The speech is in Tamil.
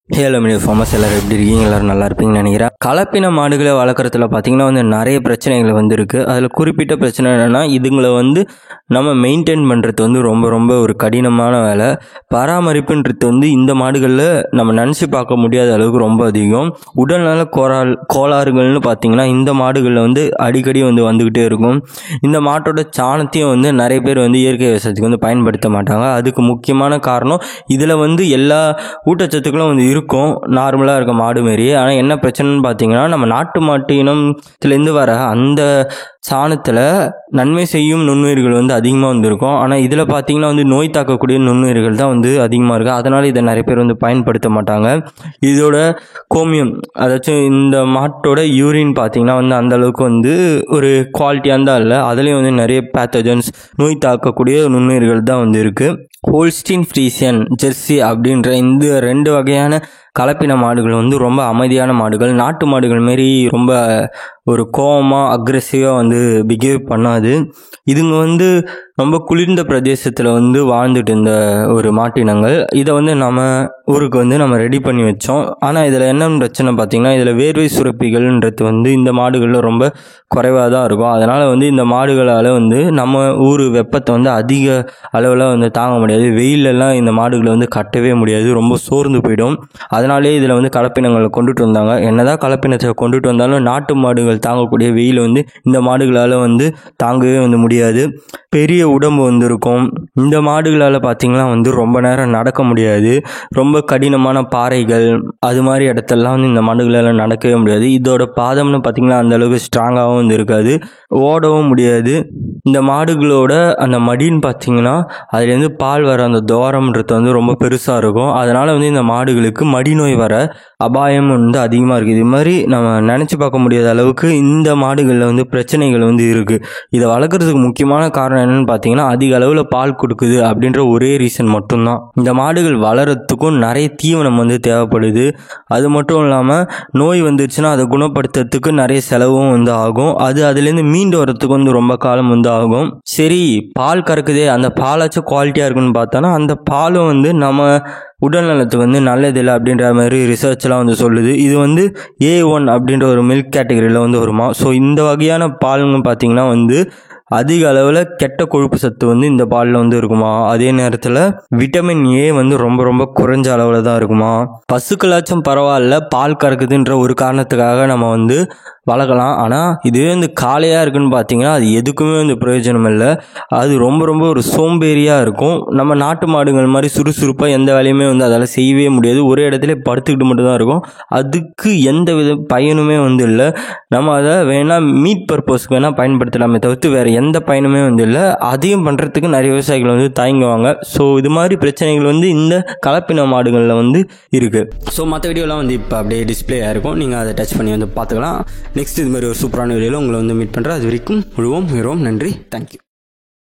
ஹலோ மீடியா ஃபார்மர்ஸ் எல்லோரும் எப்படி இருக்கீங்க? எல்லோரும் நல்லா இருப்பீங்கன்னு நினைக்கிறேன். கலப்பின மாடுகளை வளர்க்குறதுல பார்த்திங்கன்னா நிறைய பிரச்சனைகள் இருக்குது. அதில் குறிப்பிட்ட பிரச்சனை என்னென்னா, இதுங்களை நம்ம மெயின்டைன் பண்ணுறது ரொம்ப ரொம்ப ஒரு கடினமான வேலை. பராமரிப்புன்றது இந்த மாடுகளில் நம்ம நினச்சி பார்க்க முடியாத அளவுக்கு ரொம்ப அதிகம். உடல்நல கோளாறுகள்னு பார்த்திங்கன்னா இந்த மாடுகளில் அடிக்கடி வந்துக்கிட்டே இருக்கும். இந்த மாட்டோட சாணத்தையும் நிறைய பேர் இயற்கை விவசாயத்துக்கு பயன்படுத்த மாட்டாங்க. அதுக்கு முக்கியமான காரணம் இதில் எல்லா ஊட்டச்சத்துக்களும் இருக்கும், நார்மலாக இருக்க மாடு மாரி. ஆனால் என்ன பிரச்சனைன்னு பார்த்தீங்கன்னா, நம்ம நாட்டு மாட்டு இனத்துலேருந்து வர அந்த சாணத்தில் நன்மை செய்யும் நுண்ணுயிர்கள் அதிகமாக இருக்கும். ஆனால் இதில் பார்த்தீங்கன்னா நோய் தாக்கக்கூடிய நுண்ணுயிர்கள் தான் அதிகமாக இருக்குது. அதனால் இதை நிறைய பேர் பயன்படுத்த மாட்டாங்க. இதோட கோமியம், அதாச்சும் இந்த மாட்டோட யூரின் பார்த்தீங்கன்னா அந்த அளவுக்கு ஒரு குவாலிட்டியாக தான் இல்லை. அதுலேயும் நிறைய பேத்தஜன்ஸ், நோய் தாக்கக்கூடிய நுண்ணுயிர்கள் தான் இருக்குது. ஹோல்ஸ்டீன் ஃப்ரீசியன், ஜெர்சி அப்படின்ற இந்த 2 வகையான கலப்பின மாடுகள் ரொம்ப அமைதியான மாடுகள். நாட்டு மாடுகள் மாரி ரொம்ப ஒரு கோவமாக அக்ரெசிவாக பிஹேவ் பண்ணாது. இதுங்க ரொம்ப குளிர்ந்த பிரதேசத்தில் வாழ்ந்துட்டு இருந்த ஒரு மாட்டினங்கள். இதை நம்ம ஊருக்கு நம்ம ரெடி பண்ணி வச்சோம். ஆனால் இதில் என்ன பிரச்சனை பார்த்திங்கன்னா, இதில் வேர்வை சுரப்பிகள்ன்றது இந்த மாடுகளில் ரொம்ப குறைவாக தான் இருக்கும். அதனால் இந்த மாடுகளால் நம்ம ஊர் வெப்பத்தை அதிக அளவில் தாங்க முடியாது. வெயிலெல்லாம் இந்த மாடுகளை கட்டவே முடியாது, ரொம்ப சோர்ந்து போயிடும். அதனாலே இதில் கலப்பினங்களை கொண்டுட்டு வந்தாங்க. என்னதான் கலப்பினத்தை கொண்டுட்டு வந்தாலும் நாட்டு மாடுகள் தாங்கக்கூடிய வெயில் இந்த மாடுகளால் தாங்கவே முடியாது. பெரிய உடம்பு இருக்கும். இந்த மாடுகளால் பார்த்திங்கன்னா ரொம்ப நேரம் நடக்க முடியாது. ரொம்ப கடினமான பாறைகள் அது மாதிரி இடத்தெல்லாம் இந்த மாடுகளால் நடக்கவே முடியாது. இதோட பாதம்னு பார்த்திங்கன்னா அந்தளவுக்கு ஸ்ட்ராங்காகவும் இருக்காது, ஓடவும் முடியாது. இந்த மாடுகளோட அந்த மடின்னு பார்த்திங்கன்னா அதுலேருந்து பால் வர அந்த துவாரம்ன்றது ரொம்ப பெருசாக இருக்கும். அதனால் இந்த மாடுகளுக்கு மடி நோய் வர அபாயம் அதிகமாக இருக்குது. இது மாதிரி நம்ம நினச்சி பார்க்க முடியாத அளவுக்கு இந்த மாடுகளில் பிரச்சனைகள் இருக்குது. இதை வளர்க்குறதுக்கு முக்கியமான காரணம் என்னென்னு பார்த்தீங்கன்னா, அதிக அளவில் பால் கொடுக்குது அப்படின்ற ஒரே ரீசன் மட்டும்தான். இந்த மாடுகள் வளர்கிறதுக்கும் நிறைய தீவனம் தேவைப்படுது. அது மட்டும் இல்லாமல் நோய் வந்துருச்சுன்னா அதை குணப்படுத்துறதுக்கு நிறைய செலவும் ஆகும். அதுலேருந்து மீண்டு வரத்துக்கு ரொம்ப காலம் ஆகும். சரி, பால் கறக்குதே, அந்த பாலாச்சும் குவாலிட்டியாக இருக்குன்னு பார்த்தோன்னா அந்த பாலும் நம்ம உடல் நலத்துக்கு நல்லதில்லை அப்படின்ற மாதிரி ரிசர்ச்லாம் சொல்லுது. இது A1 அப்படின்ற ஒரு மில்க் கேட்டகரியில் வருமா. ஸோ இந்த வகையான பாலுங்க பார்த்திங்கன்னா அதிக அளவில் கெட்ட கொழுப்பு சத்து இந்த பாலில் இருக்குமா. அதே நேரத்தில் விட்டமின் A ரொம்ப ரொம்ப குறைஞ்ச அளவில் தான் இருக்குமா. பசுக்களாச்சும் பரவாயில்ல, பால் கறக்குதுன்ற ஒரு காரணத்துக்காக நம்ம வளர்க்கலாம். ஆனால் இதுவே காளையாக இருக்குன்னு பார்த்தீங்கன்னா அது எதுக்குமே பிரயோஜனம் இல்லை. அது ரொம்ப ரொம்ப ஒரு சோம்பேறியாக இருக்கும். நம்ம நாட்டு மாடுகள் மாதிரி சுறுசுறுப்பாக எந்த வேலையுமே அதால் செய்யவே முடியாது. ஒரே இடத்துல படுத்துக்கிட்டு மட்டும்தான் இருக்கும். அதுக்கு எந்த வித பயனுமே இல்லை. நம்ம அதை வேணால் மீட் பர்பஸ்க்கு வேணால் பயன்படுத்தலாமே தவிர்த்து வேறு எந்த பயனுமே இல்லை. அதையும் பண்ணுறதுக்கு நிறைய விவசாயிகள் தயங்குவாங்க. ஸோ இது மாதிரி பிரச்சனைகள் இந்த கலப்பின மாடுகளில் இருக்குது. ஸோ மற்ற வீடியோலாம் இப்போ அப்படியே டிஸ்பிளே ஆகிருக்கும், நீங்கள் அதை டச் பண்ணி பார்த்துக்கலாம். நெக்ஸ்ட் இது மாதிரி ஒரு சூப்பரான வீடியோவில் உங்களை மீட் பண்ணுறேன். அது வரைக்கும் முழுவோம் நன்றி, தேங்க்யூ.